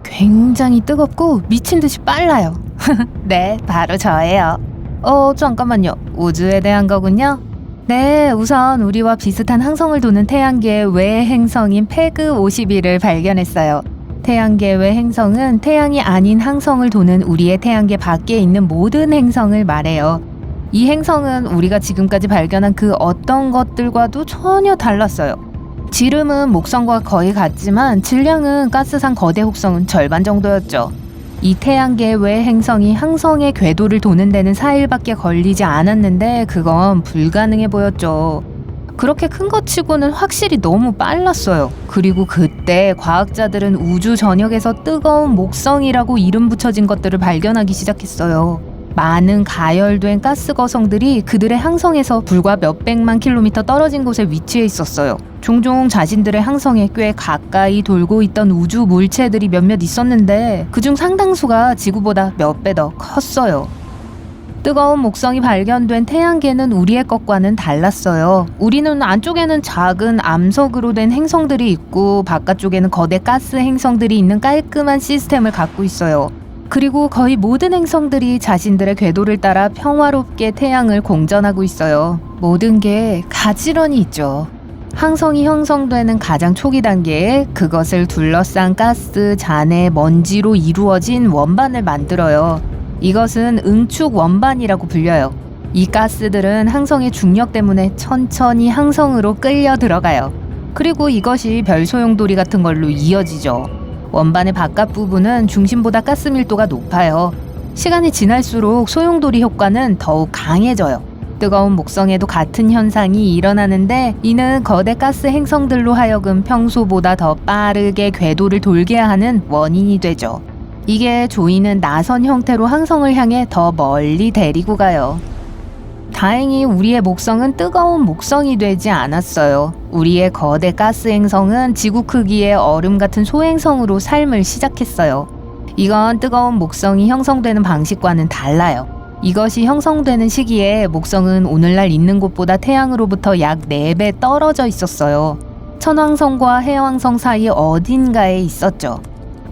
굉장히 뜨겁고 미친 듯이 빨라요. 네, 바로 저예요. 잠깐만요. 우주에 대한 거군요. 네, 우선 우리와 비슷한 항성을 도는 태양계의 외 행성인 페그 51을 발견했어요. 태양계 외 행성은 태양이 아닌 항성을 도는 우리의 태양계 밖에 있는 모든 행성을 말해요. 이 행성은 우리가 지금까지 발견한 그 어떤 것들과도 전혀 달랐어요. 지름은 목성과 거의 같지만 질량은 가스상 거대 혹성은 절반 정도였죠. 이 태양계 외 행성이 항성의 궤도를 도는 데는 4일밖에 걸리지 않았는데 그건 불가능해 보였죠. 그렇게 큰 것 치고는 확실히 너무 빨랐어요. 그리고 그때 과학자들은 우주 전역에서 뜨거운 목성이라고 이름 붙여진 것들을 발견하기 시작했어요. 많은 가열된 가스 거성들이 그들의 항성에서 불과 몇백만 킬로미터 떨어진 곳에 위치해 있었어요. 종종 자신들의 항성에 꽤 가까이 돌고 있던 우주 물체들이 몇몇 있었는데 그중 상당수가 지구보다 몇 배 더 컸어요. 뜨거운 목성이 발견된 태양계는 우리의 것과는 달랐어요. 우리는 안쪽에는 작은 암석으로 된 행성들이 있고 바깥쪽에는 거대 가스 행성들이 있는 깔끔한 시스템을 갖고 있어요. 그리고 거의 모든 행성들이 자신들의 궤도를 따라 평화롭게 태양을 공전하고 있어요. 모든 게 가지런히 있죠. 항성이 형성되는 가장 초기 단계에 그것을 둘러싼 가스, 잔해, 먼지로 이루어진 원반을 만들어요. 이것은 응축 원반이라고 불려요. 이 가스들은 항성의 중력 때문에 천천히 항성으로 끌려 들어가요. 그리고 이것이 별 소용돌이 같은 걸로 이어지죠. 원반의 바깥 부분은 중심보다 가스 밀도가 높아요. 시간이 지날수록 소용돌이 효과는 더욱 강해져요. 뜨거운 목성에도 같은 현상이 일어나는데 이는 거대 가스 행성들로 하여금 평소보다 더 빠르게 궤도를 돌게 하는 원인이 되죠. 이게 조이는 나선 형태로 항성을 향해 더 멀리 데리고 가요. 다행히 우리의 목성은 뜨거운 목성이 되지 않았어요. 우리의 거대 가스 행성은 지구 크기의 얼음 같은 소행성으로 삶을 시작했어요. 이건 뜨거운 목성이 형성되는 방식과는 달라요. 이것이 형성되는 시기에 목성은 오늘날 있는 곳보다 태양으로부터 약 4배 떨어져 있었어요. 천왕성과 해왕성 사이 어딘가에 있었죠.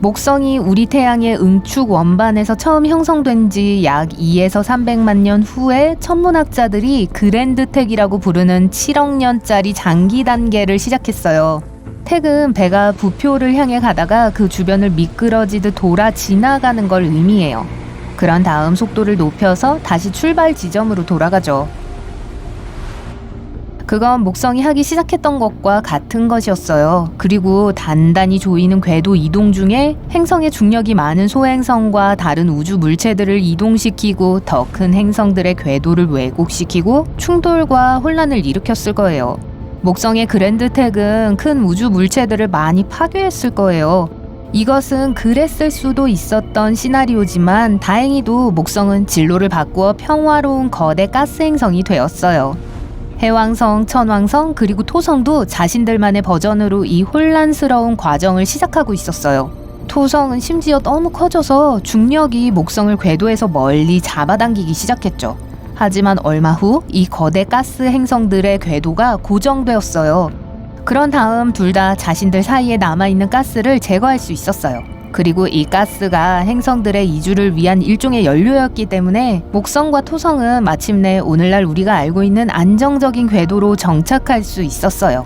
목성이 우리 태양의 응축 원반에서 처음 형성된 지 약 2에서 300만 년 후에 천문학자들이 그랜드택이라고 부르는 7억 년짜리 장기 단계를 시작했어요. 택은 배가 부표를 향해 가다가 그 주변을 미끄러지듯 돌아 지나가는 걸 의미해요. 그런 다음 속도를 높여서 다시 출발 지점으로 돌아가죠. 그건 목성이 하기 시작했던 것과 같은 것이었어요. 그리고 단단히 조이는 궤도 이동 중에 행성의 중력이 많은 소행성과 다른 우주 물체들을 이동시키고 더 큰 행성들의 궤도를 왜곡시키고 충돌과 혼란을 일으켰을 거예요. 목성의 그랜드택은 큰 우주 물체들을 많이 파괴했을 거예요. 이것은 그랬을 수도 있었던 시나리오지만 다행히도 목성은 진로를 바꾸어 평화로운 거대 가스 행성이 되었어요. 해왕성, 천왕성, 그리고 토성도 자신들만의 버전으로 이 혼란스러운 과정을 시작하고 있었어요. 토성은 심지어 너무 커져서 중력이 목성을 궤도에서 멀리 잡아당기기 시작했죠. 하지만 얼마 후 이 거대 가스 행성들의 궤도가 고정되었어요. 그런 다음 둘 다 자신들 사이에 남아있는 가스를 제거할 수 있었어요. 그리고 이 가스가 행성들의 이주를 위한 일종의 연료였기 때문에 목성과 토성은 마침내 오늘날 우리가 알고 있는 안정적인 궤도로 정착할 수 있었어요.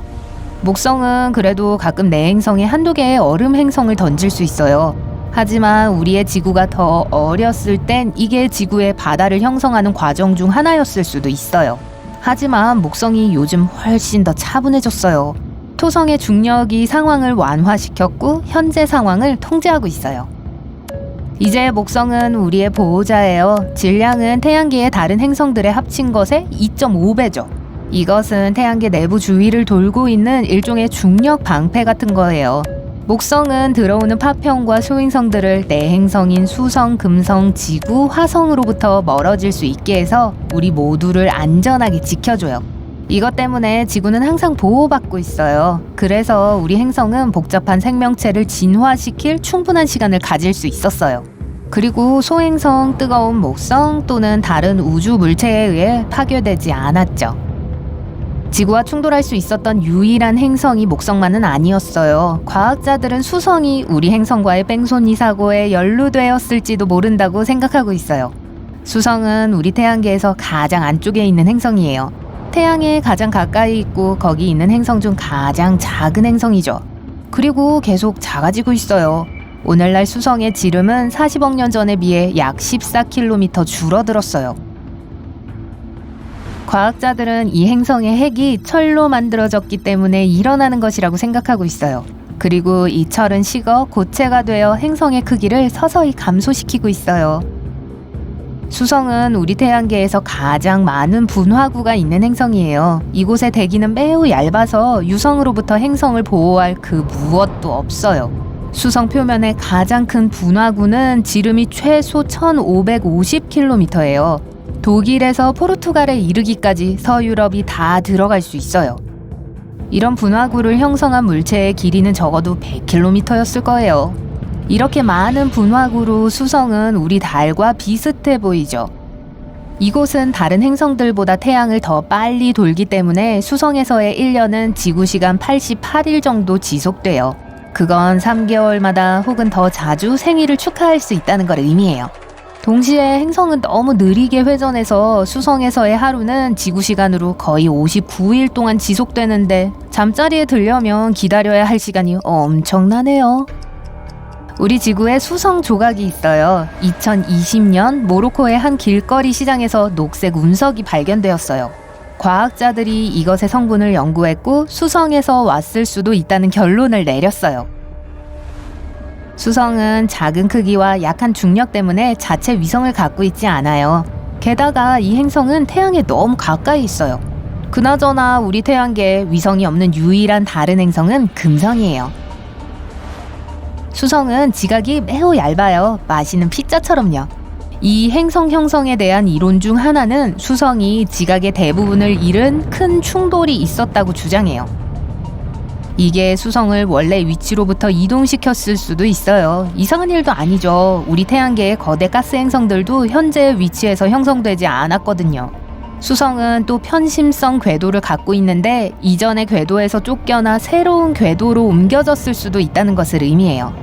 목성은 그래도 가끔 내 행성에 한두 개의 얼음 행성을 던질 수 있어요. 하지만 우리의 지구가 더 어렸을 땐 이게 지구의 바다를 형성하는 과정 중 하나였을 수도 있어요. 하지만 목성이 요즘 훨씬 더 차분해졌어요. 토성의 중력이 상황을 완화시켰고 현재 상황을 통제하고 있어요. 이제 목성은 우리의 보호자예요. 질량은 태양계의 다른 행성들의 합친 것의 2.5배죠. 이것은 태양계 내부 주위를 돌고 있는 일종의 중력 방패 같은 거예요. 목성은 들어오는 파편과 소행성들을 내 행성인 수성, 금성, 지구, 화성으로부터 멀어질 수 있게 해서 우리 모두를 안전하게 지켜줘요. 이것 때문에 지구는 항상 보호받고 있어요. 그래서 우리 행성은 복잡한 생명체를 진화시킬 충분한 시간을 가질 수 있었어요. 그리고 소행성, 뜨거운 목성 또는 다른 우주 물체에 의해 파괴되지 않았죠. 지구와 충돌할 수 있었던 유일한 행성이 목성만은 아니었어요. 과학자들은 수성이 우리 행성과의 뺑소니 사고에 연루되었을지도 모른다고 생각하고 있어요. 수성은 우리 태양계에서 가장 안쪽에 있는 행성이에요. 태양에 가장 가까이 있고 거기 있는 행성 중 가장 작은 행성이죠. 그리고 계속 작아지고 있어요. 오늘날 수성의 지름은 40억 년 전에 비해 약 14km 줄어들었어요. 과학자들은 이 행성의 핵이 철로 만들어졌기 때문에 일어나는 것이라고 생각하고 있어요. 그리고 이 철은 식어 고체가 되어 행성의 크기를 서서히 감소시키고 있어요. 수성은 우리 태양계에서 가장 많은 분화구가 있는 행성이에요. 이곳의 대기는 매우 얇아서 유성으로부터 행성을 보호할 그 무엇도 없어요. 수성 표면의 가장 큰 분화구는 지름이 최소 1550km예요. 독일에서 포르투갈에 이르기까지 서유럽이 다 들어갈 수 있어요. 이런 분화구를 형성한 물체의 길이는 적어도 100km였을 거예요. 이렇게 많은 분화구로 수성은 우리 달과 비슷해 보이죠. 이곳은 다른 행성들보다 태양을 더 빨리 돌기 때문에 수성에서의 1년은 지구시간 88일 정도 지속돼요. 그건 3개월마다 혹은 더 자주 생일을 축하할 수 있다는 걸 의미해요. 동시에 행성은 너무 느리게 회전해서 수성에서의 하루는 지구시간으로 거의 59일 동안 지속되는데 잠자리에 들려면 기다려야 할 시간이 엄청나네요. 우리 지구에 수성 조각이 있어요. 2020년 모로코의 한 길거리 시장에서 녹색 운석이 발견되었어요. 과학자들이 이것의 성분을 연구했고 수성에서 왔을 수도 있다는 결론을 내렸어요. 수성은 작은 크기와 약한 중력 때문에 자체 위성을 갖고 있지 않아요. 게다가 이 행성은 태양에 너무 가까이 있어요. 그나저나 우리 태양계에 위성이 없는 유일한 다른 행성은 금성이에요. 수성은 지각이 매우 얇아요. 마시는 피자처럼요. 이 행성 형성에 대한 이론 중 하나는 수성이 지각의 대부분을 잃은 큰 충돌이 있었다고 주장해요. 이게 수성을 원래 위치로부터 이동시켰을 수도 있어요. 이상한 일도 아니죠. 우리 태양계의 거대 가스 행성들도 현재 위치에서 형성되지 않았거든요. 수성은 또 편심성 궤도를 갖고 있는데 이전의 궤도에서 쫓겨나 새로운 궤도로 옮겨졌을 수도 있다는 것을 의미해요.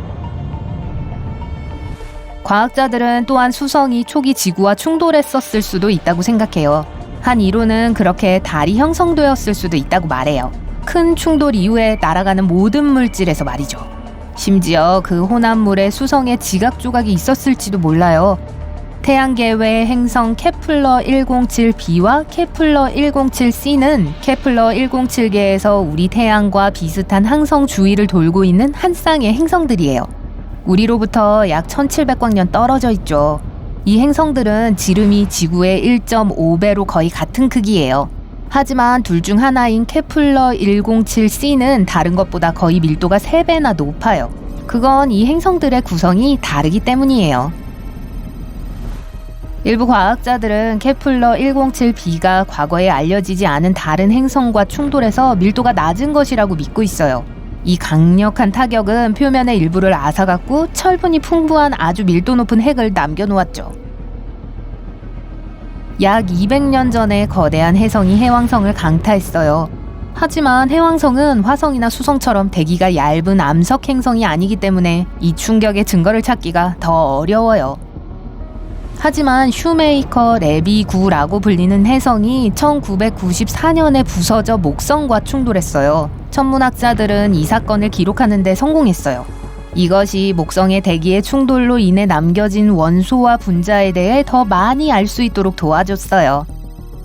과학자들은 또한 수성이 초기 지구와 충돌했었을 수도 있다고 생각해요. 한 이론은 그렇게 달이 형성되었을 수도 있다고 말해요. 큰 충돌 이후에 날아가는 모든 물질에서 말이죠. 심지어 그 혼합물에 수성의 지각 조각이 있었을지도 몰라요. 태양계 외 행성 케플러 107b와 케플러 107c는 케플러 107계에서 우리 태양과 비슷한 항성 주위를 돌고 있는 한 쌍의 행성들이에요. 우리로부터 약 1700광년 떨어져 있죠. 이 행성들은 지름이 지구의 1.5배로 거의 같은 크기예요. 하지만 둘 중 하나인 케플러 107c는 다른 것보다 거의 밀도가 3배나 높아요. 그건 이 행성들의 구성이 다르기 때문이에요. 일부 과학자들은 케플러 107b가 과거에 알려지지 않은 다른 행성과 충돌해서 밀도가 낮은 것이라고 믿고 있어요. 이 강력한 타격은 표면의 일부를 앗아갔고 철분이 풍부한 아주 밀도 높은 핵을 남겨놓았죠. 약 200년 전에 거대한 혜성이 해왕성을 강타했어요. 하지만 해왕성은 화성이나 수성처럼 대기가 얇은 암석 행성이 아니기 때문에 이 충격의 증거를 찾기가 더 어려워요. 하지만 슈메이커 레비9라고 불리는 혜성이 1994년에 부서져 목성과 충돌했어요. 천문학자들은 이 사건을 기록하는 데 성공했어요. 이것이 목성의 대기의 충돌로 인해 남겨진 원소와 분자에 대해 더 많이 알 수 있도록 도와줬어요.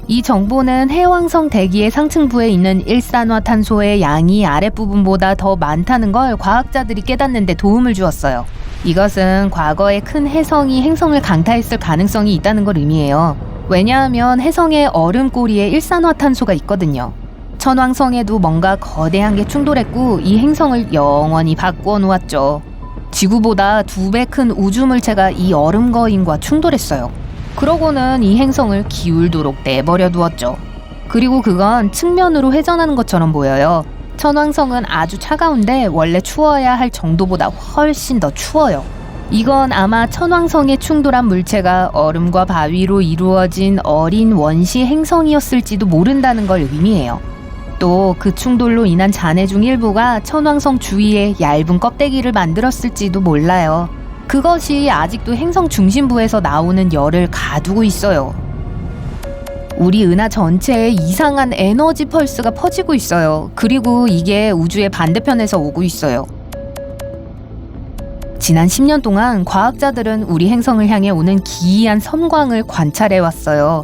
이 정보는 해왕성 대기의 상층부에 있는 일산화탄소의 양이 아랫부분보다 더 많다는 걸 과학자들이 깨닫는 데 도움을 주었어요. 이것은 과거에 큰 혜성이 행성을 강타했을 가능성이 있다는 걸 의미해요. 왜냐하면 혜성의 얼음꼬리에 일산화탄소가 있거든요. 천왕성에도 뭔가 거대한 게 충돌했고 이 행성을 영원히 바꾸어 놓았죠. 지구보다 2배 큰 우주물체가 이 얼음거인과 충돌했어요. 그러고는 이 행성을 기울도록 내버려 두었죠. 그리고 그건 측면으로 회전하는 것처럼 보여요. 천왕성은 아주 차가운데 원래 추워야 할 정도보다 훨씬 더 추워요. 이건 아마 천왕성에 충돌한 물체가 얼음과 바위로 이루어진 어린 원시 행성이었을지도 모른다는 걸 의미해요. 또 그 충돌로 인한 잔해 중 일부가 천왕성 주위에 얇은 껍데기를 만들었을지도 몰라요. 그것이 아직도 행성 중심부에서 나오는 열을 가두고 있어요. 우리 은하 전체에 이상한 에너지 펄스가 퍼지고 있어요. 그리고 이게 우주의 반대편에서 오고 있어요. 지난 10년 동안 과학자들은 우리 행성을 향해 오는 기이한 섬광을 관찰해 왔어요.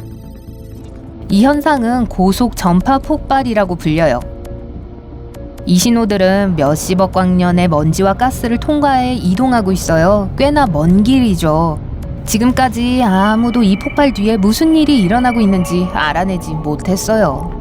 이 현상은 고속 전파 폭발이라고 불려요. 이 신호들은 몇십억 광년의 먼지와 가스를 통과해 이동하고 있어요. 꽤나 먼 길이죠. 지금까지 아무도 이 폭발 뒤에 무슨 일이 일어나고 있는지 알아내지 못했어요.